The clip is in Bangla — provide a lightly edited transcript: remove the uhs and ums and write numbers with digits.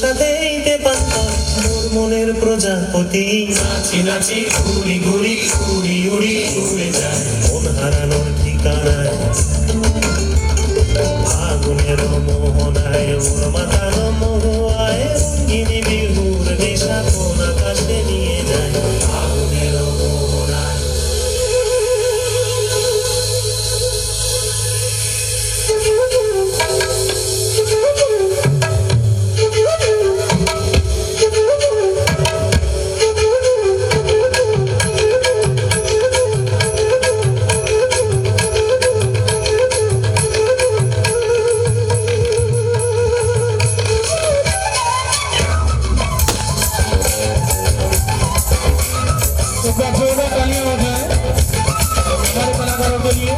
সাজাইতে পারতাম মোর মনের প্রজাপতি। নাচি নাচি ঘুরি ঘুরি উড়ি উড়ি উড়ে যায় মন হারানোর ঠিকানায়। ফাগুনের মোহনায় ওর মাতার মহুয়ায় রঙ্গিনী বিহুর নেশা কোন আকাশে নিয়ে যায়। ফাগুনের মোহনায় तालियां बजाएं हमारे कलाकारों के लिए।